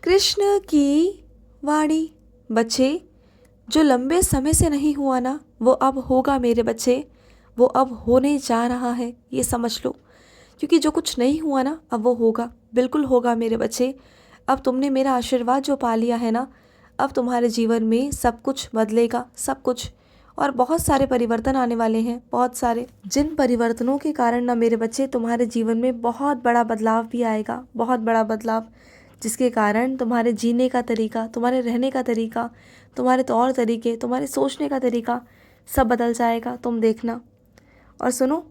कृष्ण की वाणी। बच्चे, जो लंबे समय से नहीं हुआ ना, वो अब होगा मेरे बच्चे। वो अब होने जा रहा है, ये समझ लो। क्योंकि जो कुछ नहीं हुआ ना, अब वो होगा, बिल्कुल होगा मेरे बच्चे। अब तुमने मेरा आशीर्वाद जो पा लिया है ना, अब तुम्हारे जीवन में सब कुछ बदलेगा, सब कुछ। और बहुत सारे परिवर्तन आने वाले हैं, बहुत सारे, जिन परिवर्तनों के कारण ना मेरे बच्चे तुम्हारे जीवन में बहुत बड़ा बदलाव भी आएगा, बहुत बड़ा बदलाव, जिसके कारण तुम्हारे जीने का तरीका, तुम्हारे रहने का तरीका, तुम्हारे तौर तरीके, तुम्हारे सोचने का तरीका सब बदल जाएगा, तुम देखना। और सुनो,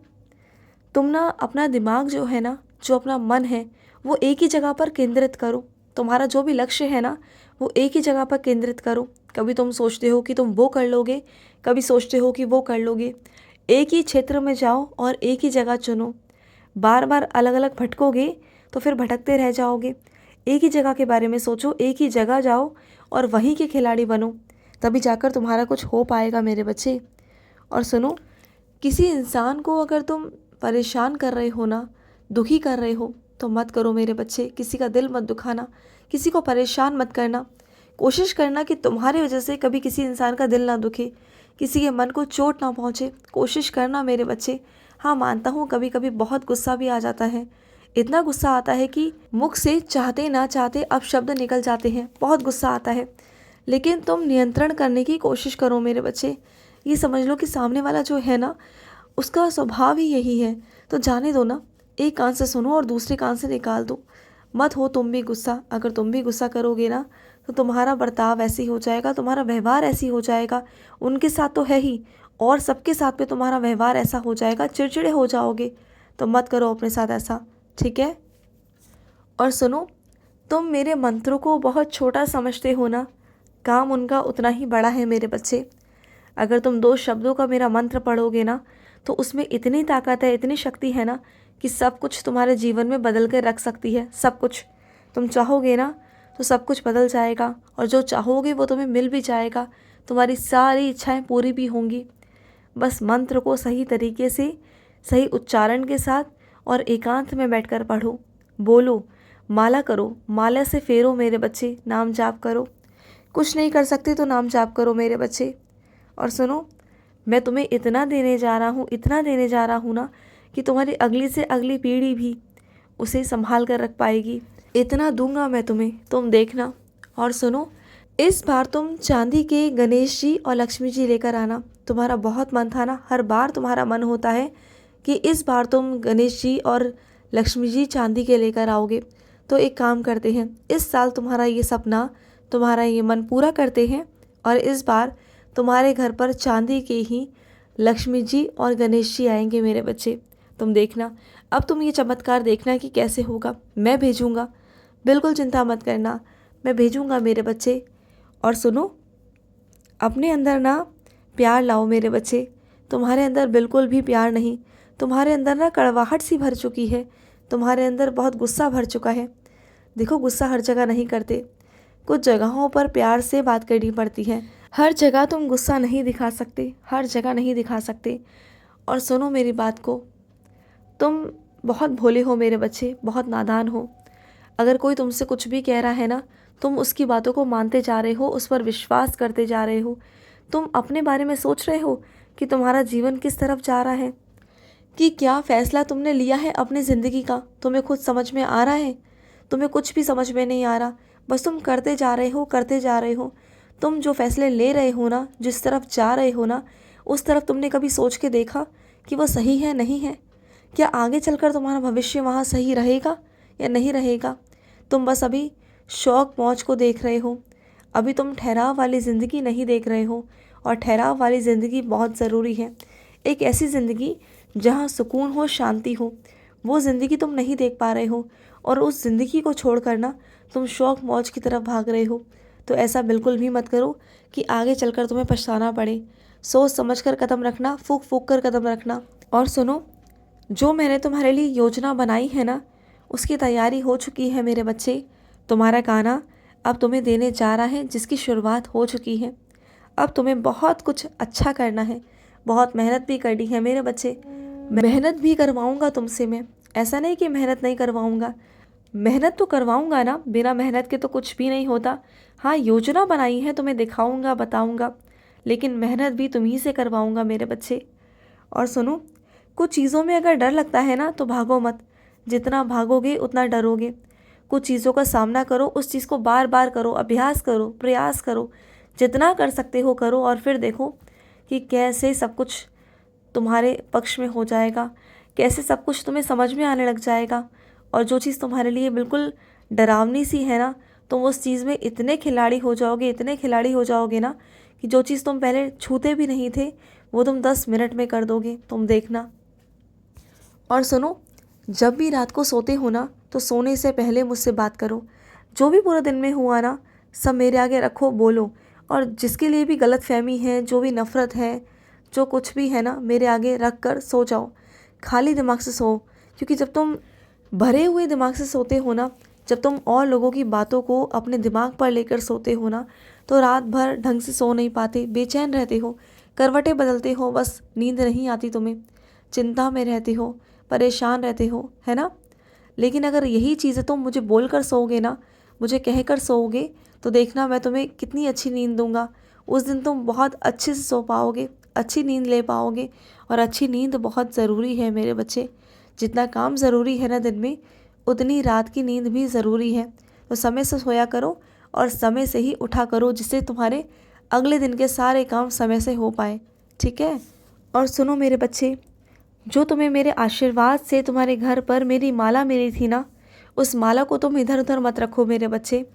तुम ना अपना दिमाग जो है ना, जो अपना मन है, वो एक ही जगह पर केंद्रित करो। तुम्हारा जो भी लक्ष्य है ना, वो एक ही जगह पर केंद्रित करो। कभी तुम सोचते हो कि तुम वो कर लोगे, कभी सोचते हो कि वो कर लोगे। एक ही क्षेत्र में जाओ और एक ही जगह चुनो। बार बार अलग अलग भटकोगे तो फिर भटकते रह जाओगे। एक ही जगह के बारे में सोचो, एक ही जगह जाओ और वहीं के खिलाड़ी बनो, तभी जाकर तुम्हारा कुछ हो पाएगा मेरे बच्चे। और सुनो, किसी इंसान को अगर तुम परेशान कर रहे हो ना, दुखी कर रहे हो, तो मत करो मेरे बच्चे। किसी का दिल मत दुखाना, किसी को परेशान मत करना। कोशिश करना कि तुम्हारी वजह से कभी किसी इंसान का दिल ना दुखे, किसी के मन को चोट ना पहुँचे। कोशिश करना मेरे बच्चे। हाँ, मानता हूँ कभी कभी बहुत गुस्सा भी आ जाता है। इतना गुस्सा आता है कि मुख से चाहते ना चाहते अब शब्द निकल जाते हैं, बहुत गुस्सा आता है। लेकिन तुम नियंत्रण करने की कोशिश करो मेरे बच्चे। ये समझ लो कि सामने वाला जो है ना, उसका स्वभाव ही यही है, तो जाने दो ना। एक कान से सुनो और दूसरे कान से निकाल दो। मत हो तुम भी गुस्सा। अगर तुम भी गुस्सा करोगे ना, तो तुम्हारा बर्ताव ऐसे ही हो जाएगा, तुम्हारा व्यवहार ऐसे ही हो जाएगा। उनके साथ तो है ही, और सबके साथ में तुम्हारा व्यवहार ऐसा हो जाएगा, चिड़चिड़े हो जाओगे। तो मत करो अपने साथ ऐसा, ठीक है। और सुनो, तुम मेरे मंत्रों को बहुत छोटा समझते हो ना, काम उनका उतना ही बड़ा है मेरे बच्चे। अगर तुम 2 शब्दों का मेरा मंत्र पढ़ोगे ना, तो उसमें इतनी ताकत है, इतनी शक्ति है ना, कि सब कुछ तुम्हारे जीवन में बदल कर रख सकती है। सब कुछ तुम चाहोगे ना, तो सब कुछ बदल जाएगा, और जो चाहोगे वो तुम्हें मिल भी जाएगा। तुम्हारी सारी इच्छाएं पूरी भी होंगी। बस मंत्र को सही तरीके से, सही उच्चारण के साथ और एकांत में बैठकर पढ़ो, बोलो, माला करो, माला से फेरो मेरे बच्चे, नाम जाप करो। कुछ नहीं कर सकते तो नाम जाप करो मेरे बच्चे। और सुनो, मैं तुम्हें इतना देने जा रहा हूँ, इतना देने जा रहा हूँ ना, कि तुम्हारी अगली से अगली पीढ़ी भी उसे संभाल कर रख पाएगी। इतना दूंगा मैं तुम्हें, तुम देखना। और सुनो, इस बार तुम चांदी के गणेश जी और लक्ष्मी जी लेकर आना। तुम्हारा बहुत मन था ना, हर बार तुम्हारा मन होता है कि इस बार तुम गणेश जी और लक्ष्मी जी चांदी के लेकर आओगे। तो एक काम करते हैं, इस साल तुम्हारा ये सपना, तुम्हारा ये मन पूरा करते हैं, और इस बार तुम्हारे घर पर चांदी के ही लक्ष्मी जी और गणेश जी आएंगे मेरे बच्चे। तुम देखना, अब तुम ये चमत्कार देखना कि कैसे होगा। मैं भेजूँगा, बिल्कुल चिंता मत करना, मैं भेजूँगा मेरे बच्चे। और सुनो, अपने अंदर ना प्यार लाओ मेरे बच्चे। तुम्हारे अंदर बिल्कुल भी प्यार नहीं, तुम्हारे अंदर ना कड़वाहट सी भर चुकी है, तुम्हारे अंदर बहुत गुस्सा भर चुका है। देखो, गुस्सा हर जगह नहीं करते, कुछ जगहों पर प्यार से बात करनी पड़ती है। हर जगह तुम गुस्सा नहीं दिखा सकते, हर जगह नहीं दिखा सकते। और सुनो मेरी बात को, तुम बहुत भोले हो मेरे बच्चे, बहुत नादान हो। अगर कोई तुमसे कुछ भी कह रहा है ना, तुम उसकी बातों को मानते जा रहे हो, उस पर विश्वास करते जा रहे हो। तुम अपने बारे में सोच रहे हो कि तुम्हारा जीवन किस तरफ जा रहा है, कि क्या फ़ैसला तुमने लिया है अपनी ज़िंदगी का, तुम्हें खुद समझ में आ रहा है? तुम्हें कुछ भी समझ में नहीं आ रहा, बस तुम करते जा रहे हो, करते जा रहे हो। तुम जो फ़ैसले ले रहे हो ना, जिस तरफ जा रहे हो ना, उस तरफ तुमने कभी सोच के देखा कि वो सही है, नहीं है? क्या आगे चलकर तुम्हारा भविष्य वहाँ सही रहेगा या नहीं रहेगा? तुम बस अभी शौक मौज को देख रहे हो। अभी तुम ठहराव वाली ज़िंदगी नहीं देख रहे हो, और ठहराव वाली ज़िंदगी बहुत ज़रूरी है। एक ऐसी ज़िंदगी जहाँ सुकून हो, शांति हो, वो ज़िंदगी तुम नहीं देख पा रहे हो, और उस ज़िंदगी को छोड़कर ना तुम शौक मौज की तरफ भाग रहे हो। तो ऐसा बिल्कुल भी मत करो कि आगे चलकर तुम्हें पछताना पड़े। सोच समझ कर कदम रखना, फूक फूक कर कदम रखना। और सुनो, जो मैंने तुम्हारे लिए योजना बनाई है ना, उसकी तैयारी हो चुकी है मेरे बच्चे। तुम्हारा गाना अब तुम्हें देने जा रहा है, जिसकी शुरुआत हो चुकी है। अब तुम्हें बहुत कुछ अच्छा करना है, बहुत मेहनत भी करनी है मेरे बच्चे। मेहनत भी करवाऊंगा तुमसे मैं, ऐसा नहीं कि मेहनत नहीं करवाऊंगा। मेहनत तो करवाऊंगा ना, बिना मेहनत के तो कुछ भी नहीं होता। हाँ, योजना बनाई है, तुम्हें दिखाऊंगा, बताऊंगा, लेकिन मेहनत भी तुम्ही से करवाऊंगा मेरे बच्चे। और सुनो, कुछ चीज़ों में अगर डर लगता है ना तो भागो मत। जितना भागोगे उतना डरोगे। कुछ चीज़ों का सामना करो, उस चीज़ को बार बार करो, अभ्यास करो, प्रयास करो, जितना कर सकते हो करो, और फिर देखो कि कैसे सब कुछ तुम्हारे पक्ष में हो जाएगा, कैसे सब कुछ तुम्हें समझ में आने लग जाएगा। और जो चीज़ तुम्हारे लिए बिल्कुल डरावनी सी है ना, तुम उस चीज़ में इतने खिलाड़ी हो जाओगे, इतने खिलाड़ी हो जाओगे ना, कि जो चीज़ तुम पहले छूते भी नहीं थे वो तुम 10 मिनट में कर दोगे, तुम देखना। और सुनो, जब भी रात को सोते हो ना तो सोने से पहले मुझसे बात करो। जो भी पूरे दिन में हुआ ना, सब मेरे आगे रखो, बोलो। और जिसके लिए भी गलतफहमी है, जो भी नफ़रत है, जो कुछ भी है ना, मेरे आगे रख कर सो जाओ। खाली दिमाग से सो, क्योंकि जब तुम भरे हुए दिमाग से सोते हो ना, जब तुम और लोगों की बातों को अपने दिमाग पर लेकर सोते हो ना, तो रात भर ढंग से सो नहीं पाते, बेचैन रहते हो, करवटें बदलते हो, बस नींद नहीं आती तुम्हें, चिंता में रहते हो, परेशान रहते हो, है ना। लेकिन अगर यही चीज़ें तुम मुझे बोल कर सोओगे ना, मुझे कह कर सोओगे, तो देखना मैं तुम्हें कितनी अच्छी नींद दूंगा। उस दिन तुम बहुत अच्छे से सो पाओगे, अच्छी नींद ले पाओगे। और अच्छी नींद बहुत ज़रूरी है मेरे बच्चे। जितना काम ज़रूरी है ना दिन में, उतनी रात की नींद भी ज़रूरी है। तो समय से सोया करो और समय से ही उठा करो, जिससे तुम्हारे अगले दिन के सारे काम समय से हो पाए, ठीक है। और सुनो मेरे बच्चे, जो तुम्हें मेरे आशीर्वाद से तुम्हारे घर पर मेरी माला मिली थी ना, उस माला को तुम इधर उधर मत रखो मेरे बच्चे।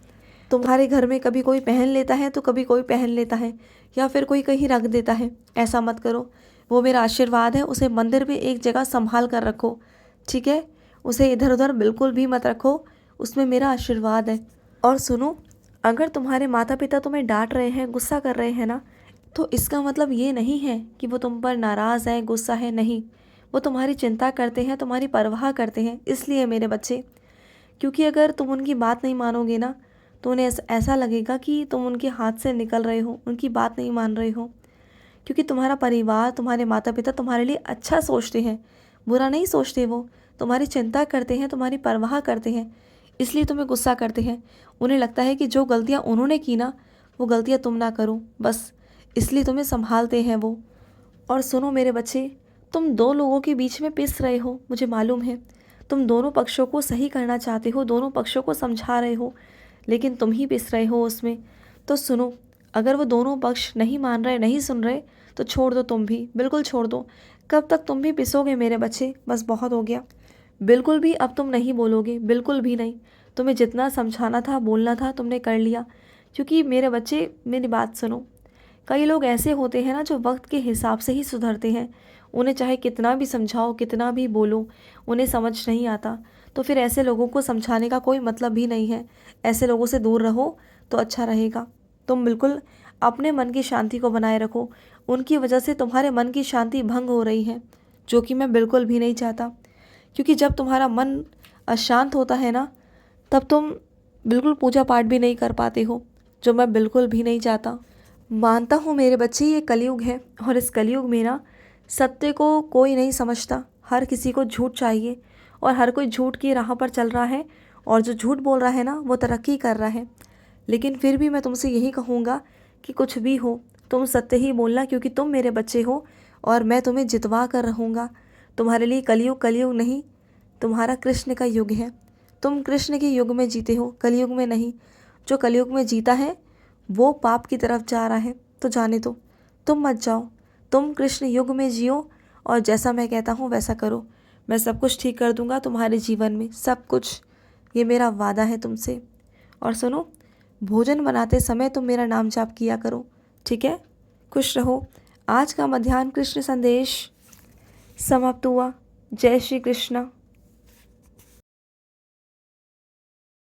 तुम्हारे घर में कभी कोई पहन लेता है तो कभी कोई पहन लेता है, या फिर कोई कहीं रख देता है, ऐसा मत करो। वो मेरा आशीर्वाद है, उसे मंदिर में एक जगह संभाल कर रखो, ठीक है। उसे इधर उधर बिल्कुल भी मत रखो, उसमें मेरा आशीर्वाद है। और सुनो, अगर तुम्हारे माता पिता तुम्हें डांट रहे हैं, गुस्सा कर रहे हैं ना, तो इसका मतलब ये नहीं है कि वो तुम पर नाराज़ है, गुस्सा है, नहीं। वो तुम्हारी चिंता करते हैं, तुम्हारी परवाह करते हैं, इसलिए मेरे बच्चे। क्योंकि अगर तुम उनकी बात नहीं मानोगे ना, तो उन्हें ऐसा लगेगा कि तुम उनके हाथ से निकल रहे हो, उनकी बात नहीं मान रहे हो। क्योंकि तुम्हारा परिवार, तुम्हारे माता पिता तुम्हारे लिए अच्छा सोचते हैं, बुरा नहीं सोचते। वो तुम्हारी चिंता करते हैं, तुम्हारी परवाह करते हैं, इसलिए तुम्हें गुस्सा करते हैं। उन्हें लगता है कि जो गलतियाँ उन्होंने की ना, वो गलतियाँ तुम ना करो, बस इसलिए तुम्हें संभालते हैं वो। और सुनो मेरे बच्चे, तुम दो लोगों के बीच में पिस रहे हो, मुझे मालूम है। तुम दोनों पक्षों को सही करना चाहते हो, दोनों पक्षों को समझा रहे हो, लेकिन तुम ही पिस रहे हो उसमें। तो सुनो, अगर वो दोनों पक्ष नहीं मान रहे, नहीं सुन रहे, तो छोड़ दो, तुम भी बिल्कुल छोड़ दो। कब तक तुम भी पिसोगे मेरे बच्चे, बस बहुत हो गया। बिल्कुल भी अब तुम नहीं बोलोगे, बिल्कुल भी नहीं। तुम्हें जितना समझाना था, बोलना था, तुमने कर लिया। क्योंकि मेरे बच्चे, मेरी बात सुनो, कई लोग ऐसे होते हैं ना जो वक्त के हिसाब से ही सुधरते हैं। उन्हें चाहे कितना भी समझाओ, कितना भी बोलो, उन्हें समझ नहीं आता। तो फिर ऐसे लोगों को समझाने का कोई मतलब भी नहीं है। ऐसे लोगों से दूर रहो तो अच्छा रहेगा। तुम बिल्कुल अपने मन की शांति को बनाए रखो। उनकी वजह से तुम्हारे मन की शांति भंग हो रही है, जो कि मैं बिल्कुल भी नहीं चाहता। क्योंकि जब तुम्हारा मन अशांत होता है ना, तब तुम बिल्कुल पूजा पाठ भी नहीं कर पाते हो, जो मैं बिल्कुल भी नहीं चाहता। मानता हूँ मेरे बच्चे, ये कलयुग है, और इस कलयुग में ना सत्य को कोई नहीं समझता। हर किसी को झूठ चाहिए, और हर कोई झूठ की राह पर चल रहा है। और जो झूठ बोल रहा है ना, वो तरक्की कर रहा है। लेकिन फिर भी मैं तुमसे यही कहूँगा कि कुछ भी हो, तुम सत्य ही बोलना, क्योंकि तुम मेरे बच्चे हो और मैं तुम्हें जितवा कर रहूँगा। तुम्हारे लिए कलयुग कलयुग नहीं, तुम्हारा कृष्ण का युग है। तुम कृष्ण के युग में जीते हो, कलयुग में नहीं। जो कलयुग में जीता है वो पाप की तरफ जा रहा है, तो जाने दो, तुम मत जाओ। तुम कृष्ण युग में जियो, और जैसा मैं कहता हूँ वैसा करो। मैं सब कुछ ठीक कर दूँगा तुम्हारे जीवन में, सब कुछ। ये मेरा वादा है तुमसे। और सुनो, भोजन बनाते समय तुम मेरा नाम जाप किया करो, ठीक है। खुश रहो। आज का मध्याह्न कृष्ण संदेश समाप्त हुआ। जय श्री कृष्ण।